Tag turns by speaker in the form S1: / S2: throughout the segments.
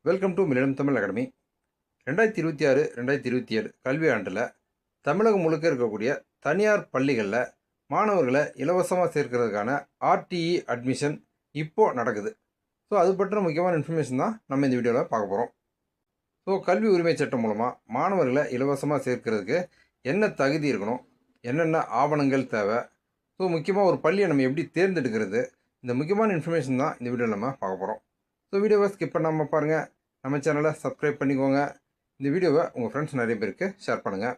S1: Welcome to millennium Tamil academy. 2026-2027 கல்வி ஆண்டில் தமிழகம் முழுக்க இருக்கக்கூடிய தனியார் பள்ளிகளில் மாணவர்களை இலவசமாக சேர்க்கிறதுக்கான ஆர்டிஇ அட்மிஷன் இப்போது நடக்குது. ஸோ அது பற்றின முக்கியமான இன்ஃபர்மேஷன் தான் நம்ம இந்த வீடியோவில் பார்க்க போகிறோம். ஸோ கல்வி உரிமை சட்டம் மூலமாக மாணவர்களை இலவசமாக சேர்க்கிறதுக்கு என்ன தகுதி இருக்கணும், என்னென்ன ஆவணங்கள் தேவை, ஸோ முக்கியமாக ஒரு பள்ளியை நம்ம எப்படி தேர்ந்தெடுக்கிறது, இந்த முக்கியமான இன்ஃபர்மேஷன் தான் இந்த வீடியோவில் நம்ம பார்க்க போகிறோம். ஸோ வீடியோவை ஸ்கிப் பண்ணாமல் பாருங்கள். நம்ம சேனலை சப்ஸ்கிரைப் பண்ணிக்கோங்க. இந்த வீடியோவை உங்கள் ஃப்ரெண்ட்ஸ் நிறைய பேருக்கு ஷேர் பண்ணுங்கள்.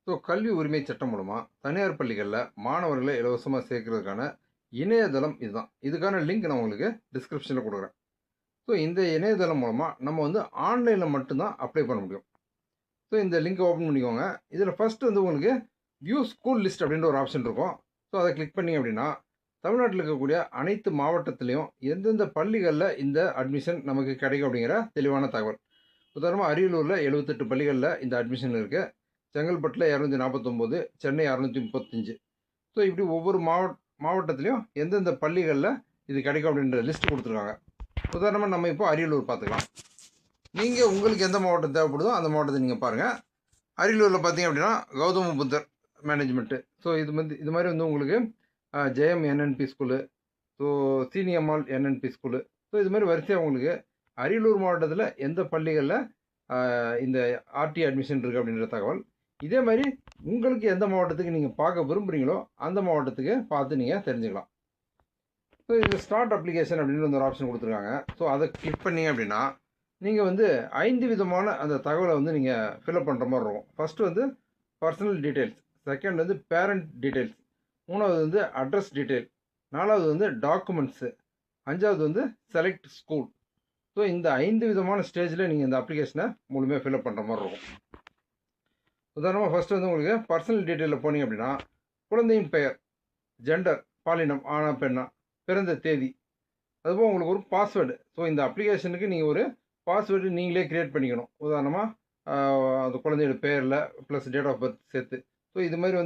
S1: ஸோ கல்வி உரிமை சட்டம் மூலமாக தனியார் பள்ளிகளில் மாணவர்களை இலவசமாக சேர்க்கறதுக்கான இணையதளம் இதுதான். இதுக்கான லிங்க் நான் உங்களுக்கு டிஸ்கிரிப்ஷனில் கொடுக்குறேன். ஸோ இந்த இணையதளம் மூலமாக நம்ம ஆன்லைனில் மட்டும்தான் அப்ளை பண்ண முடியும். ஸோ இந்த லிங்க்கை ஓப்பன் பண்ணிக்கோங்க. இதில் ஃபஸ்ட்டு உங்களுக்கு வியூ ஸ்கூல் லிஸ்ட் அப்படின்ற ஒரு ஆப்ஷன் இருக்கும். ஸோ அதை கிளிக் பண்ணிங்க அப்படின்னா தமிழ்நாட்டில் இருக்கக்கூடிய அனைத்து மாவட்டத்திலையும் எந்தெந்த பள்ளிகளில் இந்த அட்மிஷன் நமக்கு கிடைக்கும் அப்படிங்கிற தெளிவான தகவல். உதாரணமாக அரியலூரில் 78 பள்ளிகளில் இந்த அட்மிஷன் இருக்குது. செங்கல்பட்டில் 249, சென்னை 635. ஸோ இப்படி ஒவ்வொரு மாவட்டத்திலையும் எந்தெந்த பள்ளிகளில் இது கிடைக்கும் அப்படின்ற லிஸ்ட் கொடுத்துருக்காங்க. உதாரணமாக நம்ம இப்போ அரியலூர் பார்த்துக்கலாம். நீங்கள் உங்களுக்கு எந்த மாவட்டம் தேவைப்படுதோ அந்த மாவட்டத்தை நீங்கள் பாருங்கள். அரியலூரில் பார்த்தீங்க அப்படின்னா கௌதம புத்தர் மேனேஜ்மெண்ட்டு. ஸோ இது மாதிரி உங்களுக்கு Jayam NNP school, so Seeniammal NNP school. So இது மாதிரி வரிசையாக உங்களுக்கு அரியலூர் மாவட்டத்தில் எந்த பள்ளிகளில் இந்த ஆர்டி அட்மிஷன் இருக்குது அப்படின்ற தகவல். இதே மாதிரி உங்களுக்கு எந்த மாவட்டத்துக்கு நீங்கள் பார்க்க விரும்புகிறீங்களோ அந்த மாவட்டத்துக்கு பார்த்து நீங்கள் தெரிஞ்சுக்கலாம். ஸோ இது ஸ்டார்ட் அப்ளிகேஷன் அப்படின்னு ஒரு ஆப்ஷன் கொடுத்துருக்காங்க. ஸோ அதை கிளிக் பண்ணிங்க அப்படின்னா நீங்கள் 5 விதமான அந்த தகவலை நீங்கள் ஃபில்அப் பண்ணுற மாதிரி இருக்கும். First personal details, second parent details, மூணாவது அட்ரஸ் டீட்டெயில், நாலாவது டாக்குமெண்ட்ஸு, அஞ்சாவது செலக்ட் ஸ்கூல். ஸோ இந்த 5 விதமான ஸ்டேஜில் நீங்கள் இந்த அப்ளிகேஷனை முழுமையாக ஃபில்அப் பண்ணுற மாதிரி இருக்கும். உதாரணமாக ஃபஸ்ட்டு உங்களுக்கு பர்சனல் டீட்டெயிலில் போனீங்க அப்படின்னா குழந்தையின் பெயர், ஜெண்டர், பாலினம், ஆணா பெண்ணா, பிறந்த தேதி, அதுபோல் உங்களுக்கு ஒரு பாஸ்வேர்டு. ஸோ இந்த அப்ளிகேஷனுக்கு நீங்கள் ஒரு பாஸ்வேர்டு நீங்களே க்ரியேட் பண்ணிக்கணும். உதாரணமாக அந்த குழந்தையோட பெயரில் ப்ளஸ் டேட் ஆஃப் பர்த் சேர்த்து. ஸோ இது மாதிரி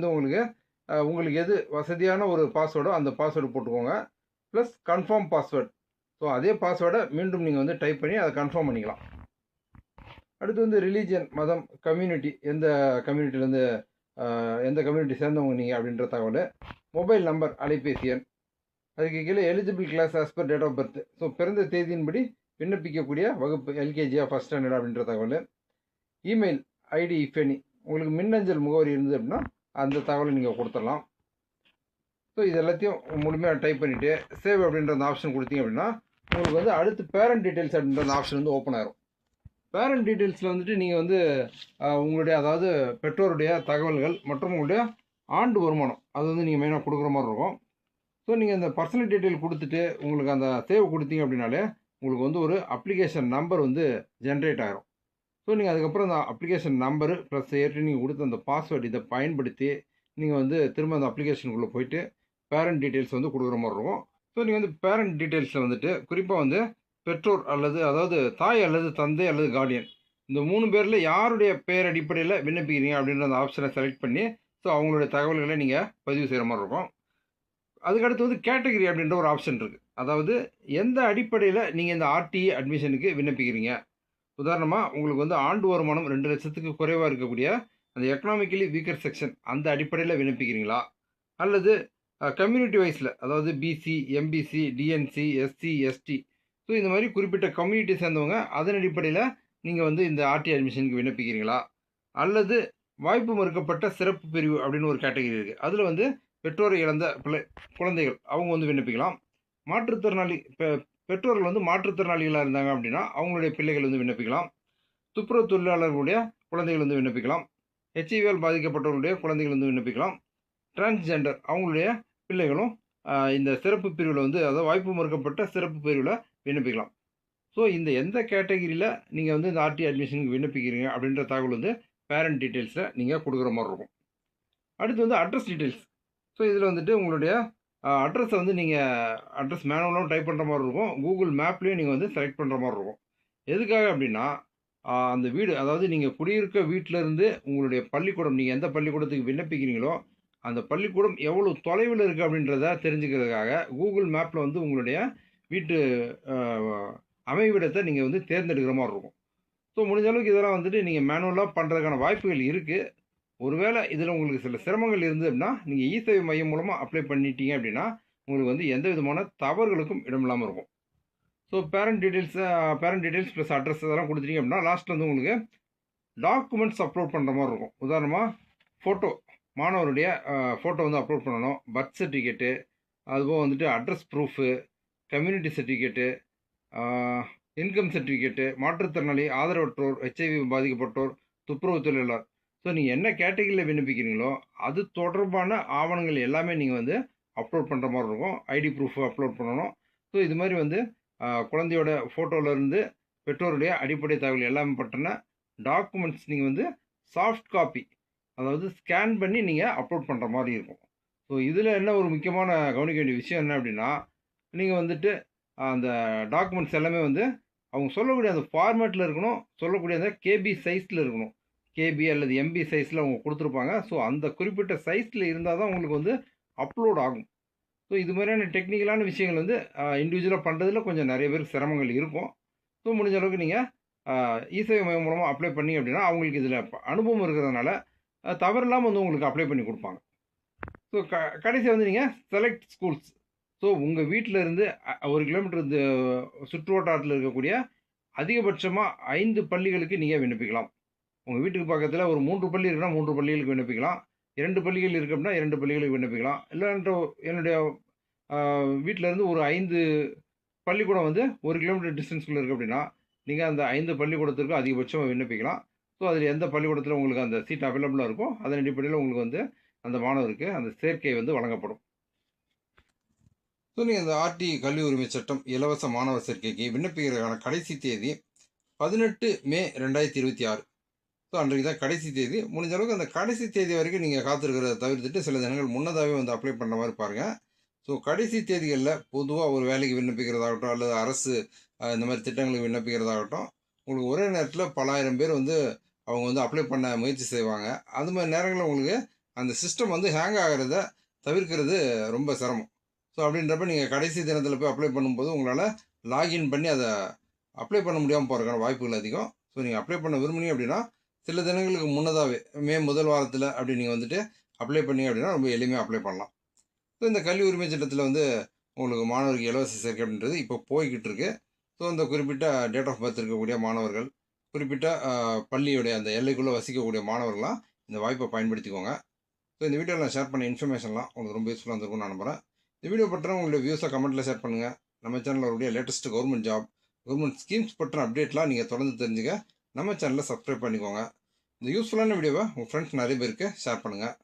S1: உங்களுக்கு எது வசதியான ஒரு பாஸ்வேர்டோ அந்த பாஸ்வேர்டு போட்டுக்கோங்க. Plus confirm password. ஸோ அதே பாஸ்வேர்டை மீண்டும் நீங்கள் டைப் பண்ணி அதை கன்ஃபார்ம் பண்ணிக்கலாம். அடுத்து ரிலீஜியன், மதம், கம்யூனிட்டி, எந்த கம்யூனிட்டிலேருந்து எந்த கம்யூனிட்டி சேர்ந்தவங்க நீங்கள் அப்படின்ற தகவல், மொபைல் நம்பர், அலைபேசி எண், அதுக்கு கீழே eligible class as per date of birth. So பிறந்த தேதியின்படி விண்ணப்பிக்கக்கூடிய வகுப்பு, எல்கேஜியா ஃபஸ்ட் ஸ்டாண்டர்ட் அப்படின்ற தகவல், இமெயில் ஐடி இஃப் எனி, உங்களுக்கு மின்னஞ்சல் முகவரி இருந்தது அப்படின்னா அந்த தகவலை நீங்கள் கொடுத்துடலாம். ஸோ இது எல்லாத்தையும் முழுமையாக டைப் பண்ணிவிட்டு சேவ் அப்படின்ற அந்த ஆப்ஷன் கொடுத்தீங்க அப்படின்னா உங்களுக்கு அடுத்து பேரண்ட் டீட்டெயில்ஸ் அப்படின்ற அந்த ஆப்ஷன் ஓப்பன் ஆயிரும். பேரண்ட் டீட்டெயில்ஸில் நீங்கள் உங்களுடைய, அதாவது பெற்றோருடைய தகவல்கள் மற்றும் உங்களுடைய ஆண்டு வருமானம் அது நீங்கள் மெயினாக கொடுக்குற மாதிரி இருக்கும். ஸோ நீங்கள் இந்த பர்சனல் டீட்டெயில் கொடுத்துட்டு உங்களுக்கு அந்த சேவ் கொடுத்தீங்க அப்படின்னாலே உங்களுக்கு ஒரு அப்ளிகேஷன் நம்பர் ஜென்ரேட் ஆகிரும். ஸோ நீங்கள் அதுக்கப்புறம் அந்த அப்ளிகேஷன் நம்பரு ப்ளஸ் ஏற்கனவே நீங்கள் கொடுத்த அந்த பாஸ்வேர்டு இதை பயன்படுத்தி நீங்கள் திரும்ப அந்த அப்ளிகேஷனுக்குள்ளே போயிட்டு பேரண்ட் டீட்டெயில்ஸ் கொடுக்குற மாதிரி இருக்கும். ஸோ நீங்கள் பேரண்ட் டீட்டெயில்ஸில் குறிப்பாக பெற்றோர் அதாவது தாய் அல்லது தந்தை அல்லது கார்டியன், இந்த 3 பேரில் யாருடைய பெயர் அடிப்படையில் விண்ணப்பிக்கிறீங்க அப்படின்ற அந்த ஆப்ஷனை செலக்ட் பண்ணி ஸோ அவங்களுடைய தகவல்களை நீங்கள் பதிவு செய்கிற மாதிரி இருக்கும். அதுக்கடுத்து கேட்டகரி அப்படின்ற ஒரு ஆப்ஷன் இருக்குது. அதாவது எந்த அடிப்படையில் நீங்கள் இந்த ஆர்டிஇ அட்மிஷனுக்கு விண்ணப்பிக்கிறீங்க. உதாரணமாக உங்களுக்கு ஆண்டு வருமானம் 2 லட்சத்துக்கு குறைவாக இருக்கக்கூடிய அந்த எக்கனாமிக்கலி வீக்கர் செக்ஷன் அந்த அடிப்படையில் விண்ணப்பிக்கிறீங்களா, அல்லது கம்யூனிட்டி வைஸில், அதாவது BC, MBC, DNC, SC, ST, so இந்த மாதிரி குறிப்பிட்ட கம்யூனிட்டி சேர்ந்தவங்க அதன் அடிப்படையில் நீங்கள் இந்த ஆர்டி அட்மிஷனுக்கு விண்ணப்பிக்கிறீங்களா, அல்லது வாய்ப்பு மறுக்கப்பட்ட சிறப்பு பிரிவு அப்படின்னு ஒரு கேட்டகரி இருக்குது. அதில் பெற்றோரை இழந்த குழந்தைகள் அவங்க விண்ணப்பிக்கலாம். மாற்றுத்திறனாளி பெற்றோர்கள் மாற்றுத்திறனாளிகளாக இருந்தாங்க அப்படின்னா அவங்களுடைய பிள்ளைகள் விண்ணப்பிக்கலாம். துப்புரவு தொழிலாளர்களுடைய குழந்தைகள் விண்ணப்பிக்கலாம். ஹெச்ஐவியால் பாதிக்கப்பட்டவர்களுடைய குழந்தைகள் விண்ணப்பிக்கலாம். டிரான்ஸ்ஜெண்டர் அவங்களுடைய பிள்ளைகளும் இந்த சிறப்பு பிரிவில் அதாவது வாய்ப்பு மறுக்கப்பட்ட சிறப்பு பிரிவில் விண்ணப்பிக்கலாம். ஸோ இந்த எந்த கேட்டகிரியில் நீங்கள் இந்த ஆர்டி அட்மிஷனுக்கு விண்ணப்பிக்கிறீங்க அப்படின்ற தகவல் பேரண்ட் டீட்டெயில்ஸில் நீங்கள் கொடுக்குற மாதிரி இருக்கும். அடுத்து அட்ரஸ் டீட்டெயில்ஸ். ஸோ இதில் உங்களுடைய அட்ரஸை நீங்கள் அட்ரஸ் மேனுவலாகவும் டைப் பண்ணுற மாதிரி இருக்கும். கூகுள் மேப்லேயும் நீங்கள் செலக்ட் பண்ணுற மாதிரி இருக்கும். எதுக்காக அப்படின்னா அந்த வீடு, அதாவது நீங்கள் குடியிருக்க வீட்டிலேருந்து உங்களுடைய பள்ளிக்கூடம், நீங்கள் எந்த பள்ளிக்கூடத்துக்கு விண்ணப்பிக்கிறீங்களோ அந்த பள்ளிக்கூடம் எவ்வளோ தொலைவில் இருக்குது அப்படின்றத தெரிஞ்சுக்கிறதுக்காக கூகுள் மேப்பில் உங்களுடைய வீட்டு அமைவிடத்தை நீங்கள் வந்து தேர்ந்தெடுக்கிற மாதிரி இருக்கும். ஸோ முடிஞ்ச அளவுக்கு இதெல்லாம் வந்துட்டு நீங்கள் மேனுவலாக பண்ணுறதுக்கான வாய்ப்புகள் இருக்குது. ஒருவேளை இதில் உங்களுக்கு சில சிரமங்கள் இருந்தது அப்படின்னா நீங்கள் இ-சேவை மையம் மூலமாக அப்ளை பண்ணிட்டீங்க அப்படின்னா உங்களுக்கு வந்து எந்த விதமான தவறுகளுக்கும் இடமில்லாமல் இருக்கும். So parent details plus address இதெல்லாம் கொடுத்துட்டீங்க அப்படின்னா லாஸ்ட்டில் வந்து உங்களுக்கு டாக்குமெண்ட்ஸ் அப்லோட் பண்ணுற மாதிரி இருக்கும். உதாரணமாக ஃபோட்டோ, மாணவருடைய ஃபோட்டோ வந்து அப்லோட் பண்ணணும். பர்த் சர்டிஃபிகேட்டு, அதுபோக வந்துட்டு address proof, community certificate, income certificate, மாற்றுத்திறனாளி, ஆதரவற்றோர், HIV பாதிக்கப்பட்டோர், துப்புரவு தொழிலாளர். ஸோ நீங்கள் என்ன கேட்டகரியில் விண்ணப்பிக்கிறீங்களோ அது தொடர்பான ஆவணங்கள் எல்லாமே நீங்கள் வந்து அப்லோட் பண்ணுற மாதிரி இருக்கும். ஐடி ப்ரூஃப் அப்லோட் பண்ணணும். ஸோ இது மாதிரி வந்து குழந்தையோட ஃபோட்டோவிலேருந்து பெற்றோருடைய அடிப்படை தகவல் எல்லாமே பற்றின டாக்குமெண்ட்ஸ் நீங்கள் வந்து சாஃப்ட் காப்பி, அதாவது ஸ்கேன் பண்ணி நீங்கள் அப்லோட் பண்ணுற மாதிரி இருக்கும். ஸோ இதில் என்ன ஒரு முக்கியமான கவனிக்க வேண்டிய விஷயம் என்ன அப்படின்னா, நீங்கள் வந்துட்டு அந்த டாக்குமெண்ட்ஸ் எல்லாமே வந்து அவங்க சொல்லக்கூடிய அந்த ஃபார்மேட்டில் இருக்கணும், சொல்லக்கூடிய அந்த கேபி சைஸில் இருக்கணும். கேபி அல்லது எம்பி சைஸில் அவங்க கொடுத்துருப்பாங்க. ஸோ அந்த குறிப்பிட்ட சைஸில் இருந்தால் தான் உங்களுக்கு வந்து அப்லோட் ஆகும். ஸோ இது மாதிரியான டெக்னிக்கலான விஷயங்கள் வந்து இண்டிவிஜுவலாக பண்ணுறதுல கொஞ்சம் நிறைய பேருக்கு சிரமங்கள் இருக்கும். ஸோ முடிஞ்ச அளவுக்கு நீங்கள் இ-சேவை மையம் மூலமாக அப்ளை பண்ணி அப்படின்னா அவங்களுக்கு இதில் அனுபவம் இருக்கிறதுனால தவறில்லாமல் வந்து உங்களுக்கு அப்ளை பண்ணி கொடுப்பாங்க. ஸோ கடைசியாக வந்து நீங்கள் செலக்ட் ஸ்கூல்ஸ். ஸோ உங்கள் வீட்டில் இருந்து 1 கிலோமீட்டர் சுற்று வட்டாரத்தில் இருக்கக்கூடிய அதிகபட்சமாக 5 பள்ளிகளுக்கு நீங்கள் விண்ணப்பிக்கலாம். உங்கள் வீட்டுக்கு பக்கத்தில் ஒரு 3 பள்ளி இருக்குன்னா 3 பள்ளிகளுக்கு விண்ணப்பிக்கலாம். 2 பள்ளிகள் இருக்குது அப்படின்னா 2 பள்ளிகளுக்கு விண்ணப்பிக்கலாம். இல்லைன்ற என்னுடைய வீட்டிலேருந்து ஒரு 5 பள்ளிக்கூடம் வந்து 1 கிலோமீட்டர் டிஸ்டன்ஸ்குள்ளே இருக்குது அப்படின்னா நீங்கள் அந்த 5 பள்ளிக்கூடத்திற்கு அதிகபட்சமாக விண்ணப்பிக்கலாம். ஸோ அதில் எந்த பள்ளிக்கூடத்தில் உங்களுக்கு அந்த சீட் அவைலபிளாக இருக்கோ அதன் அடிப்படையில் உங்களுக்கு வந்து அந்த மாணவருக்கு அந்த சேர்க்கை வந்து வழங்கப்படும். ஸோ நீங்கள் இந்த ஆர்டி கல்வி உரிமை சட்டம் இலவச மாணவர் சேர்க்கைக்கு விண்ணப்பிக்கிறதுக்கான கடைசி தேதி 18 மே 2026. ஸோ அன்றைக்கு தான் கடைசி தேதி. முடிஞ்ச அளவுக்கு அந்த கடைசி தேதி வரைக்கும் நீங்கள் காத்திருக்கிறத தவிர்த்துட்டு சில தினங்கள் முன்னதாகவே வந்து அப்ளை பண்ணுற மாதிரி பாருங்கள். ஸோ கடைசி தேதிகளில் பொதுவாக ஒரு வேலைக்கு விண்ணப்பிக்கிறதாகட்டும் அல்லது அரசு இந்த மாதிரி திட்டங்களுக்கு விண்ணப்பிக்கிறதாகட்டும் உங்களுக்கு ஒரே நேரத்தில் பல ஆயிரம் பேர் வந்து அவங்க வந்து அப்ளை பண்ண முயற்சி செய்வாங்க. அது மாதிரி நேரங்களில் உங்களுக்கு அந்த சிஸ்டம் வந்து ஹேங் ஆகிறத தவிர்க்கிறது ரொம்ப சிரமம். ஸோ அப்படின்றப்ப நீங்கள் கடைசி தினத்தில் போய் அப்ளை பண்ணும்போது உங்களால் லாகின் பண்ணி அதை அப்ளை பண்ண முடியாமல் போகிறதுக்கான வாய்ப்புகள் அதிகம். ஸோ நீங்கள் அப்ளை பண்ண விரும்புனீங்க அப்படின்னா சில தினங்களுக்கு முன்னதாகவே மே முதல் வாரத்தில் அப்படி நீங்கள் வந்துட்டு அப்ளை பண்ணீங்க அப்படின்னா ரொம்ப எளிமையாக அப்ளை பண்ணலாம். ஸோ இந்த கல்வி உரிமை சட்டத்தில் வந்து உங்களுக்கு மாணவருக்கு இலவச சேர்க்கை அப்படின்றது இப்போ போய்கிட்டு இருக்கு. ஸோ இந்த குறிப்பிட்ட டேட் ஆஃப் பர்த் இருக்கக்கூடிய மாணவர்கள், குறிப்பிட்ட பள்ளியுடைய அந்த எல்லைக்குள்ளே வசிக்கக்கூடிய மாணவர்கள்லாம் இந்த வாய்ப்பை பயன்படுத்திக்கோங்க. ஸோ இந்த வீடியோவில் நான் ஷேர் பண்ண இன்ஃபர்மேஷன்லாம் உங்களுக்கு ரொம்ப யூஸ்ஃபுல்லாக இருந்திருக்கும்னு நான் நம்புகிறேன். இந்த வீடியோ பற்றின உங்களுடைய வியூஸை கமெண்ட்டில் ஷேர் பண்ணுங்கள். நம்ம சேனலில் ஒரு லேட்டஸ்ட் கவர்மெண்ட் ஸ்கீம்ஸ் பற்றின அப்டேட்லாம் நீங்கள் தொடர்ந்து தெரிஞ்சுக்க நம்ம சேனலில் சப்ஸ்கிரைப் பண்ணிக்கோங்க. இந்த யூஸ்ஃபுல்லான வீடியோவை உங்கள் ஃப்ரெண்ட்ஸ் நிறைய பேருக்கு ஷேர் பண்ணுங்கள்.